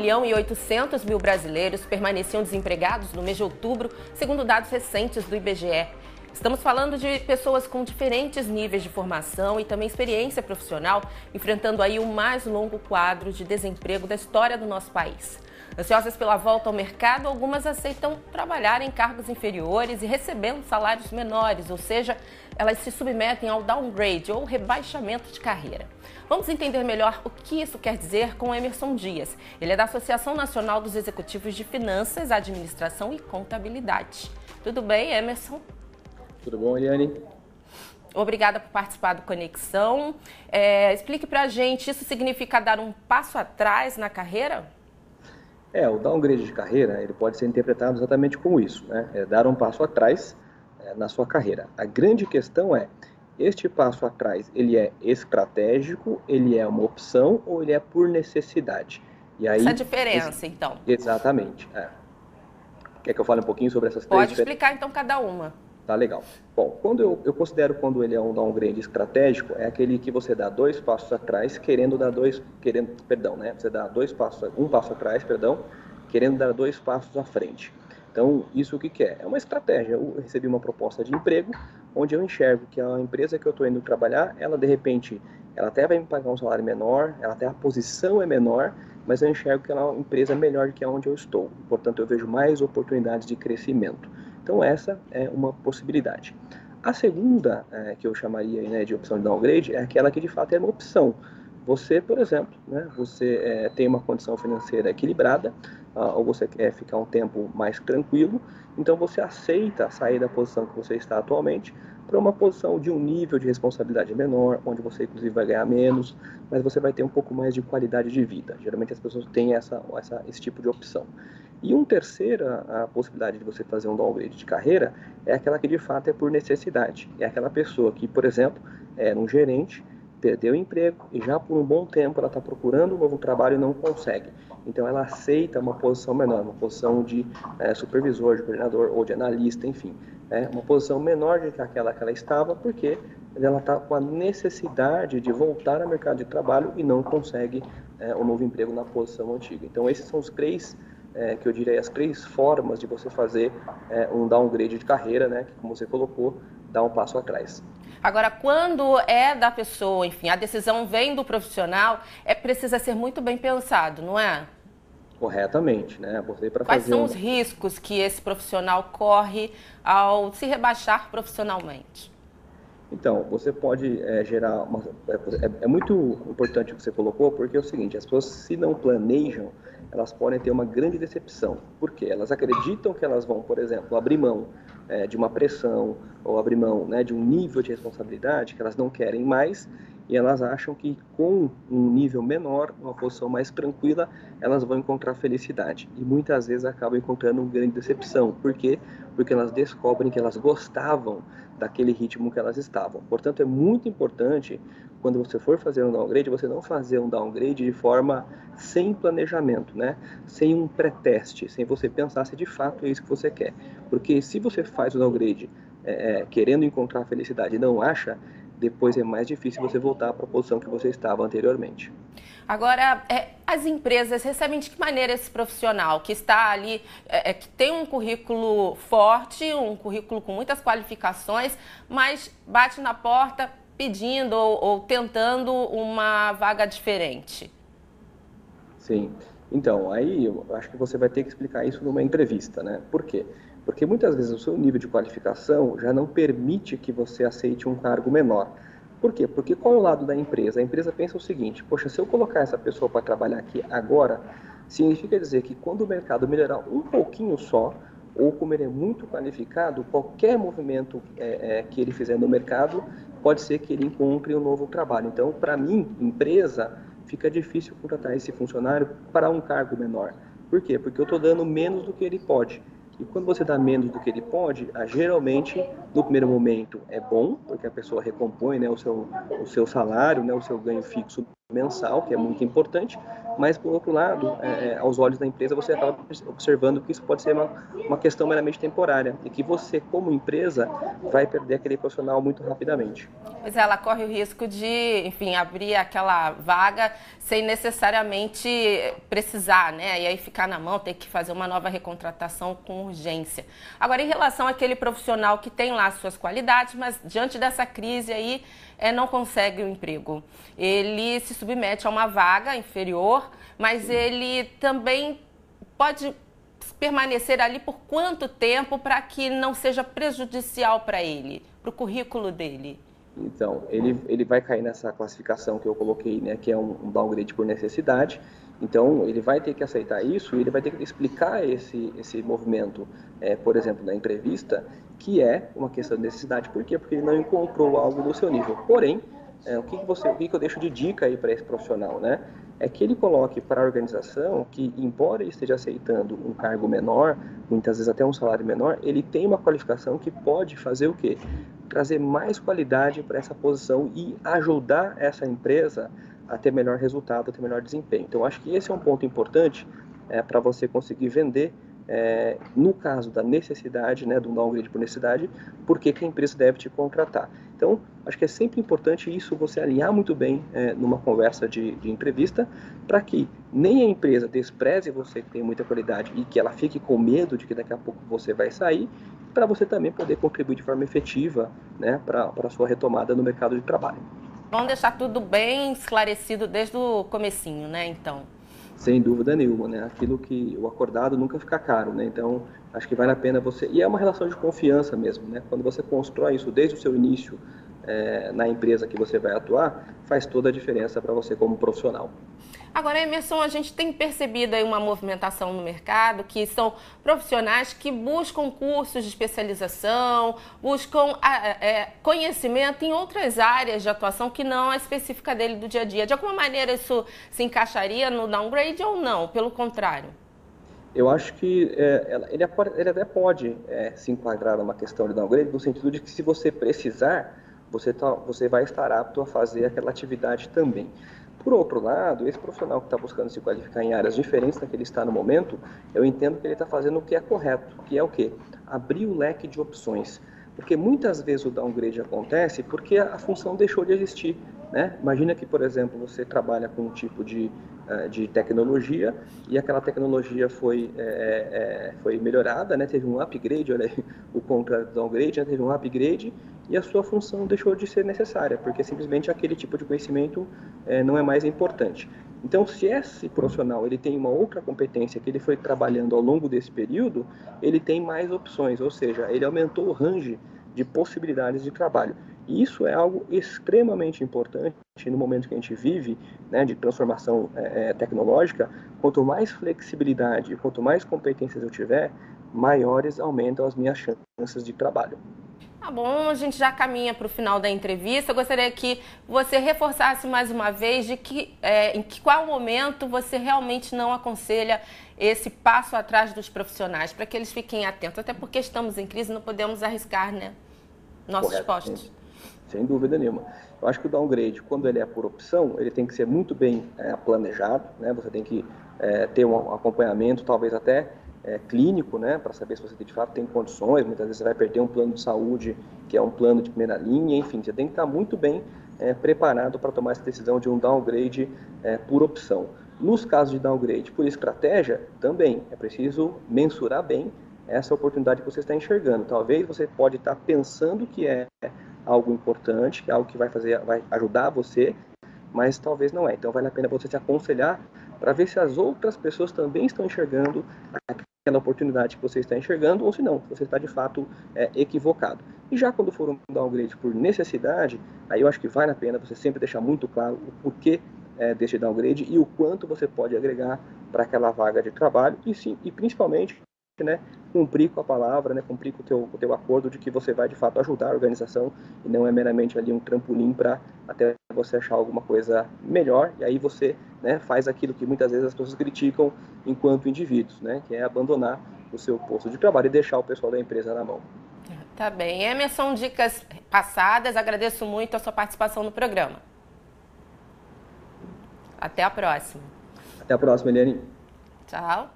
1.800.000 brasileiros permaneciam desempregados no mês de outubro, segundo dados recentes do IBGE. Estamos falando de pessoas com diferentes níveis de formação e também experiência profissional, enfrentando aí o mais longo quadro de desemprego da história do nosso país. Ansiosas pela volta ao mercado, algumas aceitam trabalhar em cargos inferiores e recebendo salários menores, ou seja, elas se submetem ao downgrade ou rebaixamento de carreira. Vamos entender melhor o que isso quer dizer com Emerson Dias. Ele é da Associação Nacional dos Executivos de Finanças, Administração e Contabilidade. Tudo bem, Emerson? Tudo bom, Eliane? Obrigada por participar do Conexão. Explique pra gente, isso significa dar um passo atrás na carreira? O downgrade de carreira, ele pode ser interpretado exatamente como isso, né? É dar um passo atrás na sua carreira. A grande questão é, este passo atrás, ele é estratégico, ele é uma opção ou ele é por necessidade? E aí, essa diferença, então. Exatamente. Quer que eu fale um pouquinho sobre essas três? Pode explicar, então, cada uma. Tá legal. Bom, eu considero quando ele é um downgrade estratégico, é aquele que você dá dois passos atrás, você dá um passo atrás, querendo dar dois passos à frente. Então, isso o que é? É uma estratégia. Eu recebi uma proposta de emprego, onde eu enxergo que a empresa que eu estou indo trabalhar, ela de repente, ela até vai me pagar um salário menor, ela até a posição é menor, mas eu enxergo que ela é uma empresa melhor do que onde eu estou. Portanto, eu vejo mais oportunidades de crescimento. Então, essa é uma possibilidade. A segunda, que eu chamaria de opção de downgrade, é aquela que de fato é uma opção. Você, por exemplo, você tem uma condição financeira equilibrada, ou você quer ficar um tempo mais tranquilo, então você aceita sair da posição que você está atualmente para uma posição de um nível de responsabilidade menor, onde você inclusive vai ganhar menos, mas você vai ter um pouco mais de qualidade de vida. Geralmente as pessoas têm esse tipo de opção. E uma terceira possibilidade de você fazer um downgrade de carreira é aquela que de fato é por necessidade. É aquela pessoa que, por exemplo, era um gerente, perdeu o emprego e já por um bom tempo ela está procurando um novo trabalho e não consegue. Então ela aceita uma posição menor, uma posição de supervisor, de coordenador ou de analista, enfim. Uma posição menor do que aquela que ela estava, porque ela está com a necessidade de voltar ao mercado de trabalho e não consegue um novo emprego na posição antiga. Então esses são os três que eu diria as três formas de você fazer um downgrade de carreira, que como você colocou, dá um passo atrás. Agora, quando é da pessoa, enfim, a decisão vem do profissional, precisa ser muito bem pensado, não é? Corretamente, Quais são os riscos que esse profissional corre ao se rebaixar profissionalmente? Então, você pode gerar é muito importante o que você colocou, porque é o seguinte, as pessoas se não planejam, elas podem ter uma grande decepção. Por quê? Elas acreditam que elas vão, por exemplo, abrir mão de uma pressão ou abrir mão de um nível de responsabilidade que elas não querem mais, e elas acham que com um nível menor, uma posição mais tranquila, elas vão encontrar felicidade. E muitas vezes acabam encontrando uma grande decepção. Por quê? Porque elas descobrem que elas gostavam daquele ritmo que elas estavam. Portanto, é muito importante, quando você for fazer um downgrade, você não fazer um downgrade de forma sem planejamento, sem um pré-teste, sem você pensar se de fato é isso que você quer. Porque se você faz o downgrade querendo encontrar felicidade e não acha, depois é mais difícil você voltar para a posição que você estava anteriormente. Agora, as empresas recebem de que maneira esse profissional que está ali, que tem um currículo forte, um currículo com muitas qualificações, mas bate na porta pedindo ou tentando uma vaga diferente? Sim. Então, aí eu acho que você vai ter que explicar isso numa entrevista, Por quê? Porque muitas vezes o seu nível de qualificação já não permite que você aceite um cargo menor. Por quê? Porque qual é o lado da empresa? A empresa pensa o seguinte, poxa, se eu colocar essa pessoa para trabalhar aqui agora, significa dizer que quando o mercado melhorar um pouquinho só, ou como ele é muito qualificado, qualquer movimento que ele fizer no mercado, pode ser que ele encontre um novo trabalho. Então, para mim, empresa, fica difícil contratar esse funcionário para um cargo menor. Por quê? Porque eu estou dando menos do que ele pode. E quando você dá menos do que ele pode, geralmente, no primeiro momento, é bom, porque a pessoa recompõe o seu salário, o seu ganho fixo mensal, que é muito importante, mas, por outro lado, aos olhos da empresa, você acaba observando que isso pode ser uma questão meramente temporária e que você, como empresa, vai perder aquele profissional muito rapidamente. Pois é, ela corre o risco de, enfim, abrir aquela vaga sem necessariamente precisar, né? E aí ficar na mão, ter que fazer uma nova recontratação com urgência. Agora, em relação àquele profissional que tem lá suas qualidades, mas diante dessa crise aí, não consegue o emprego. Ele se submete a uma vaga inferior, mas ele também pode permanecer ali por quanto tempo para que não seja prejudicial para ele, para o currículo dele? Então, ele vai cair nessa classificação que eu coloquei, né, que é um downgrade por necessidade. Então, ele vai ter que aceitar isso e ele vai ter que explicar esse movimento, por exemplo, na entrevista, que é uma questão de necessidade. Por quê? Porque ele não encontrou algo do seu nível. Porém, o que eu deixo de dica aí para esse profissional, né? É que ele coloque para a organização que, embora ele esteja aceitando um cargo menor, muitas vezes até um salário menor, ele tem uma qualificação que pode fazer o quê? Trazer mais qualidade para essa posição e ajudar essa empresa a ter melhor resultado, a ter melhor desempenho. Então, acho que esse é um ponto importante para você conseguir vender, no caso da necessidade, né, do downgrade por necessidade, porque que a empresa deve te contratar. Então, acho que é sempre importante isso você alinhar muito bem numa conversa de entrevista, para que nem a empresa despreze você que tem muita qualidade e que ela fique com medo de que daqui a pouco você vai sair, para você também poder contribuir de forma efetiva, né, para a sua retomada no mercado de trabalho. Vamos deixar tudo bem esclarecido desde o comecinho, né, então? Sem dúvida nenhuma, né? Aquilo que o acordado nunca fica caro, né? Então, acho que vale a pena você... E é uma relação de confiança mesmo, né? Quando você constrói isso desde o seu início na empresa que você vai atuar, faz toda a diferença para você como profissional. Agora, Emerson, a gente tem percebido aí uma movimentação no mercado, que são profissionais que buscam cursos de especialização, buscam conhecimento em outras áreas de atuação que não a específica dele do dia a dia. De alguma maneira isso se encaixaria no downgrade ou não? Pelo contrário? Eu acho que ele até pode se enquadrar numa questão de downgrade, no sentido de que se você precisar, você vai estar apto a fazer aquela atividade também. Por outro lado, esse profissional que está buscando se qualificar em áreas diferentes da que ele está no momento, eu entendo que ele está fazendo o que é correto, que é o quê? Abrir o leque de opções. Porque muitas vezes o downgrade acontece porque a função deixou de existir, né? Imagina que, por exemplo, você trabalha com um tipo de tecnologia e aquela tecnologia foi melhorada, né? Teve um upgrade, olha aí, o contrário do downgrade, né? Teve um upgrade e a sua função deixou de ser necessária, porque simplesmente aquele tipo de conhecimento não é mais importante. Então, se esse profissional ele tem uma outra competência que ele foi trabalhando ao longo desse período, ele tem mais opções, ou seja, ele aumentou o range de possibilidades de trabalho. E isso é algo extremamente importante no momento que a gente vive, né, de transformação tecnológica. Quanto mais flexibilidade, quanto mais competências eu tiver, maiores aumentam as minhas chances de trabalho. Tá bom, a gente já caminha para o final da entrevista. Eu gostaria que você reforçasse mais uma vez em qual momento você realmente não aconselha esse passo atrás dos profissionais, para que eles fiquem atentos, até porque estamos em crise, não podemos arriscar, né, nossos postos. Sem dúvida nenhuma. Eu acho que o downgrade, quando ele é por opção, ele tem que ser muito bem planejado, né? Você tem que ter um acompanhamento, talvez até clínico, né, para saber se você de fato tem condições. Muitas vezes você vai perder um plano de saúde que é um plano de primeira linha, enfim, você tem que estar muito bem preparado para tomar essa decisão de um downgrade por opção. Nos casos de downgrade por estratégia, também é preciso mensurar bem essa oportunidade que você está enxergando. Talvez você pode estar pensando que é algo importante, que é algo que vai ajudar você, mas talvez não é. Então vale a pena você se aconselhar para ver se as outras pessoas também estão enxergando aquela oportunidade que você está enxergando, ou se não, você está de fato equivocado. E já quando for um downgrade por necessidade, aí eu acho que vale a pena você sempre deixar muito claro o porquê desse downgrade e o quanto você pode agregar para aquela vaga de trabalho e principalmente, né, cumprir com a palavra, né, cumprir com o teu acordo de que você vai de fato ajudar a organização e não é meramente ali um trampolim para até você achar alguma coisa melhor, e aí você, né, faz aquilo que muitas vezes as pessoas criticam enquanto indivíduos, né, que é abandonar o seu posto de trabalho e deixar o pessoal da empresa na mão. Tá bem. Emerson, dicas passadas, agradeço muito a sua participação no programa. Até a próxima. Até a próxima, Eliane. Tchau.